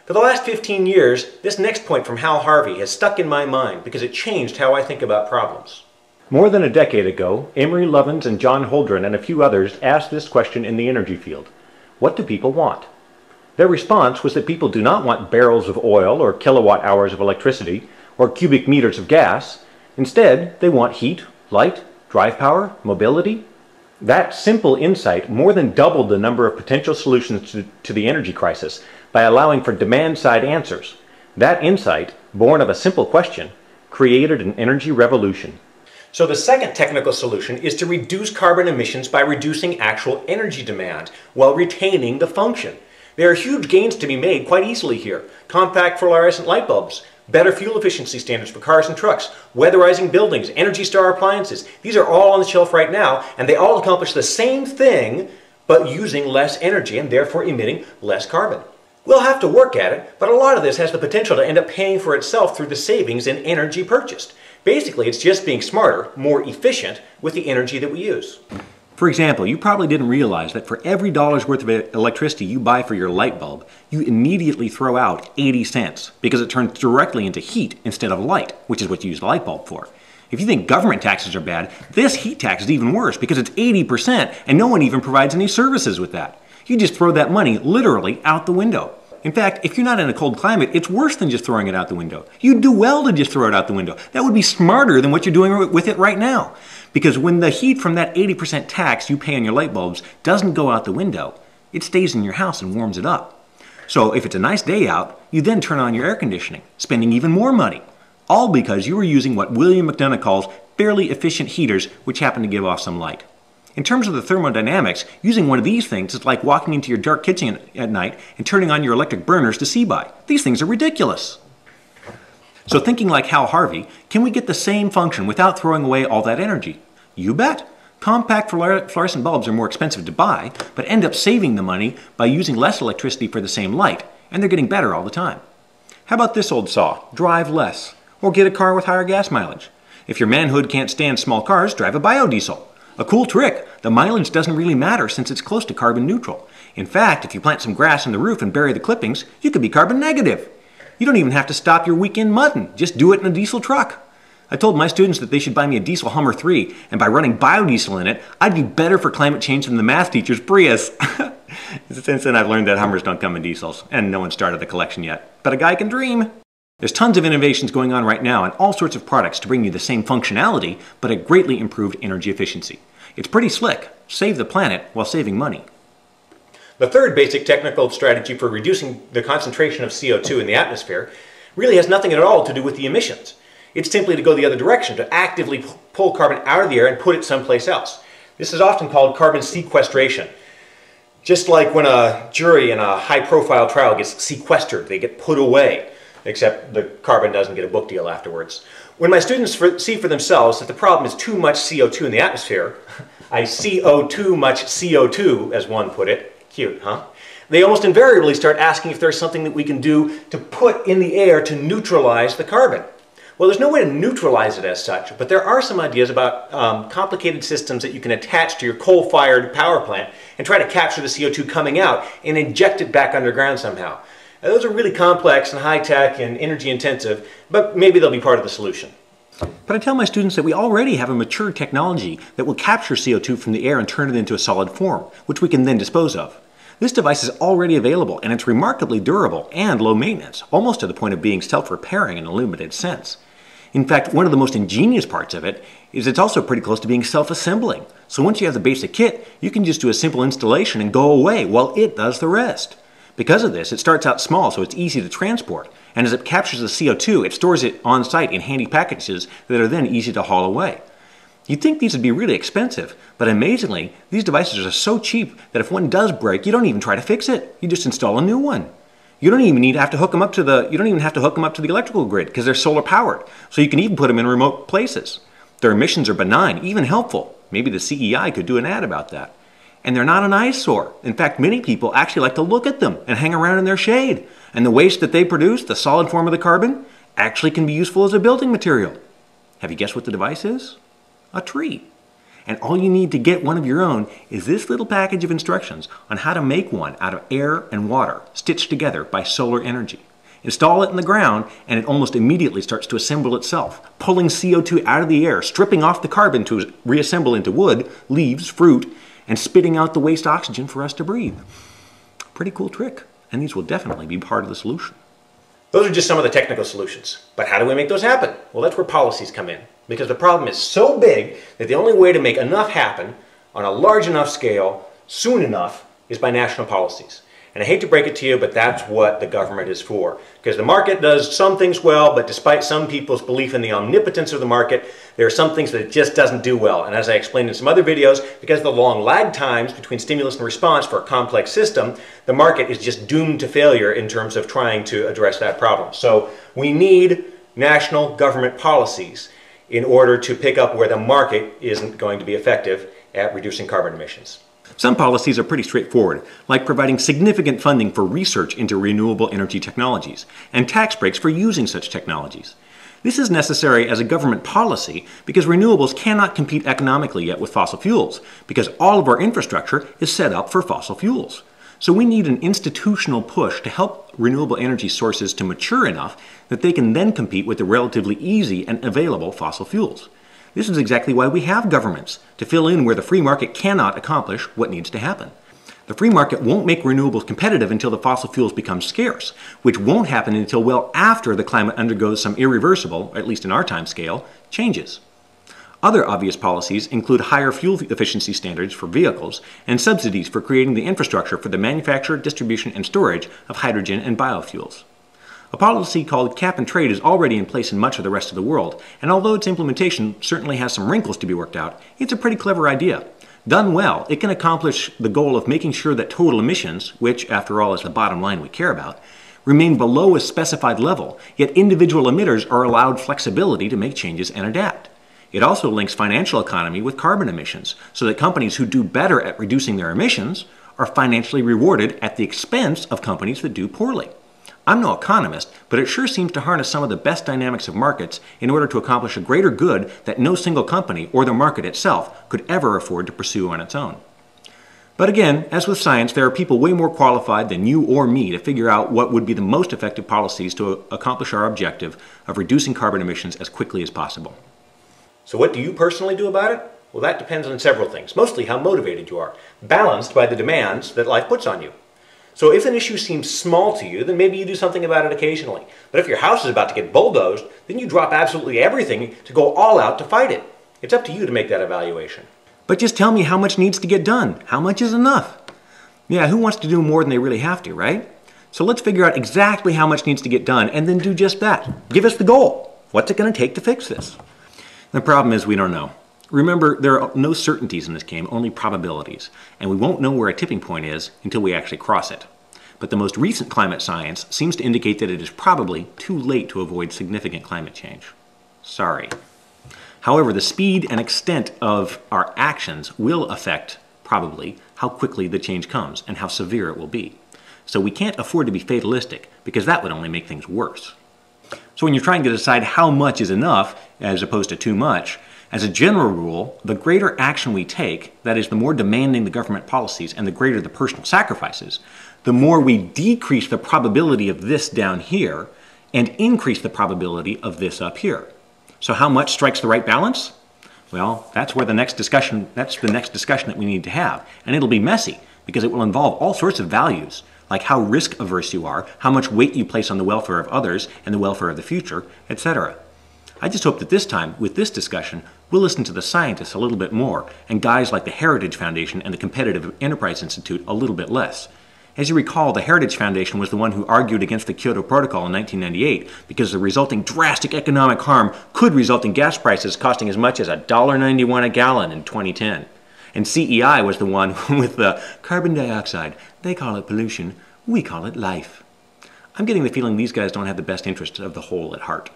For the last 15 years, this next point from Hal Harvey has stuck in my mind because it changed how I think about problems. More than a decade ago, Amory Lovins and John Holdren and a few others asked this question in the energy field. What do people want? Their response was that people do not want barrels of oil or kilowatt hours of electricity or cubic meters of gas. Instead, they want heat, light, drive power, mobility. That simple insight more than doubled the number of potential solutions to the energy crisis by allowing for demand-side answers. That insight, born of a simple question, created an energy revolution. So the second technical solution is to reduce carbon emissions by reducing actual energy demand while retaining the function. There are huge gains to be made quite easily here. Compact fluorescent light bulbs, better fuel efficiency standards for cars and trucks, weatherizing buildings, Energy Star appliances. These are all on the shelf right now, and they all accomplish the same thing, but using less energy and therefore emitting less carbon. We'll have to work at it, but a lot of this has the potential to end up paying for itself through the savings in energy purchased. Basically, it's just being smarter, more efficient with the energy that we use. For example, you probably didn't realize that for every dollar's worth of electricity you buy for your light bulb, you immediately throw out 80 cents because it turns directly into heat instead of light, which is what you use the light bulb for. If you think government taxes are bad, this heat tax is even worse because it's 80% and no one even provides any services with that. You just throw that money literally out the window. In fact, if you're not in a cold climate, it's worse than just throwing it out the window. You'd do well to just throw it out the window. That would be smarter than what you're doing with it right now. Because when the heat from that 80% tax you pay on your light bulbs doesn't go out the window, it stays in your house and warms it up. So if it's a nice day out, you then turn on your air conditioning, spending even more money. All because you were using what William McDonough calls fairly efficient heaters, which happen to give off some light. In terms of the thermodynamics, using one of these things is like walking into your dark kitchen at night and turning on your electric burners to see by. These things are ridiculous. So thinking like Hal Harvey, can we get the same function without throwing away all that energy? You bet. Compact fluorescent bulbs are more expensive to buy, but end up saving the money by using less electricity for the same light, and they're getting better all the time. How about this old saw? Drive less, or get a car with higher gas mileage. If your manhood can't stand small cars, drive a biodiesel. A cool trick, the mileage doesn't really matter since it's close to carbon neutral. In fact, if you plant some grass in the roof and bury the clippings, you could be carbon negative. You don't even have to stop your weekend mudding, just do it in a diesel truck. I told my students that they should buy me a diesel Hummer 3, and by running biodiesel in it, I'd be better for climate change than the math teacher's Prius. Since then I've learned that Hummers don't come in diesels, and no one started the collection yet. But a guy can dream. There's tons of innovations going on right now and all sorts of products to bring you the same functionality, but at greatly improved energy efficiency. It's pretty slick. Save the planet while saving money. The third basic technical strategy for reducing the concentration of CO2 in the atmosphere really has nothing at all to do with the emissions. It's simply to go the other direction, to actively pull carbon out of the air and put it someplace else. This is often called carbon sequestration. Just like when a jury in a high-profile trial gets sequestered, they get put away, except the carbon doesn't get a book deal afterwards. When my students see for themselves that the problem is too much CO2 in the atmosphere, I CO too much CO2, as one put it. Cute, huh? They almost invariably start asking if there's something that we can do to put in the air to neutralize the carbon. Well, there's no way to neutralize it as such, but there are some ideas about complicated systems that you can attach to your coal-fired power plant and try to capture the CO2 coming out and inject it back underground somehow. Now, those are really complex and high-tech and energy-intensive, but maybe they'll be part of the solution. But I tell my students that we already have a mature technology that will capture CO2 from the air and turn it into a solid form, which we can then dispose of. This device is already available, and it's remarkably durable and low maintenance, almost to the point of being self-repairing in a limited sense. In fact, one of the most ingenious parts of it is it's also pretty close to being self-assembling. So once you have the basic kit, you can just do a simple installation and go away while it does the rest. Because of this, it starts out small so it's easy to transport, and as it captures the CO2, it stores it on site in handy packages that are then easy to haul away. You'd think these would be really expensive, but amazingly, these devices are so cheap that if one does break, you don't even try to fix it. You just install a new one. You don't even have to hook them up to the electrical grid because they're solar powered. So you can even put them in remote places. Their emissions are benign, even helpful. Maybe the CEI could do an ad about that. And they're not an eyesore. In fact, many people actually like to look at them and hang around in their shade. And the waste that they produce, the solid form of the carbon, actually can be useful as a building material. Have you guessed what the device is? A tree. And all you need to get one of your own is this little package of instructions on how to make one out of air and water stitched together by solar energy. Install it in the ground and it almost immediately starts to assemble itself, pulling CO2 out of the air, stripping off the carbon to reassemble into wood, leaves, fruit, and spitting out the waste oxygen for us to breathe. Pretty cool trick, and these will definitely be part of the solution. Those are just some of the technical solutions. But how do we make those happen? Well, that's where policies come in. Because the problem is so big that the only way to make enough happen on a large enough scale soon enough is by national policies. And I hate to break it to you, but that's what the government is for. Because the market does some things well, but despite some people's belief in the omnipotence of the market, there are some things that it just doesn't do well. And as I explained in some other videos, because of the long lag times between stimulus and response for a complex system, the market is just doomed to failure in terms of trying to address that problem. So we need national government policies in order to pick up where the market isn't going to be effective at reducing carbon emissions. Some policies are pretty straightforward, like providing significant funding for research into renewable energy technologies and tax breaks for using such technologies. This is necessary as a government policy because renewables cannot compete economically yet with fossil fuels because all of our infrastructure is set up for fossil fuels. So we need an institutional push to help renewable energy sources to mature enough that they can then compete with the relatively easy and available fossil fuels. This is exactly why we have governments, to fill in where the free market cannot accomplish what needs to happen. The free market won't make renewables competitive until the fossil fuels become scarce, which won't happen until well after the climate undergoes some irreversible, at least in our time scale, changes. Other obvious policies include higher fuel efficiency standards for vehicles and subsidies for creating the infrastructure for the manufacture, distribution, and storage of hydrogen and biofuels. A policy called cap and trade is already in place in much of the rest of the world, and although its implementation certainly has some wrinkles to be worked out, it's a pretty clever idea. Done well, it can accomplish the goal of making sure that total emissions, which after all is the bottom line we care about, remain below a specified level, yet individual emitters are allowed flexibility to make changes and adapt. It also links financial economy with carbon emissions, so that companies who do better at reducing their emissions are financially rewarded at the expense of companies that do poorly. I'm no economist, but it sure seems to harness some of the best dynamics of markets in order to accomplish a greater good that no single company or the market itself could ever afford to pursue on its own. But again, as with science, there are people way more qualified than you or me to figure out what would be the most effective policies to accomplish our objective of reducing carbon emissions as quickly as possible. So what do you personally do about it? Well, that depends on several things, mostly how motivated you are, balanced by the demands that life puts on you. So if an issue seems small to you, then maybe you do something about it occasionally. But if your house is about to get bulldozed, then you drop absolutely everything to go all out to fight it. It's up to you to make that evaluation. But just tell me how much needs to get done. How much is enough? Yeah, who wants to do more than they really have to, right? So let's figure out exactly how much needs to get done and then do just that. Give us the goal. What's it going to take to fix this? The problem is we don't know. Remember, there are no certainties in this game, only probabilities, and we won't know where a tipping point is until we actually cross it. But the most recent climate science seems to indicate that it is probably too late to avoid significant climate change. Sorry. However, the speed and extent of our actions will affect, probably, how quickly the change comes and how severe it will be. So we can't afford to be fatalistic, because that would only make things worse. So when you're trying to decide how much is enough, as opposed to too much, as a general rule, the greater action we take, that is, the more demanding the government policies and the greater the personal sacrifices, the more we decrease the probability of this down here and increase the probability of this up here. So how much strikes the right balance? Well, that's the next discussion that we need to have. And it'll be messy because it will involve all sorts of values, like how risk averse you are, how much weight you place on the welfare of others and the welfare of the future, etc. I just hope that this time, with this discussion, we'll listen to the scientists a little bit more and guys like the Heritage Foundation and the Competitive Enterprise Institute a little bit less. As you recall, the Heritage Foundation was the one who argued against the Kyoto Protocol in 1998 because the resulting drastic economic harm could result in gas prices costing as much as $1.91 a gallon in 2010. And CEI was the one with the carbon dioxide. They call it pollution, we call it life. I'm getting the feeling these guys don't have the best interests of the whole at heart.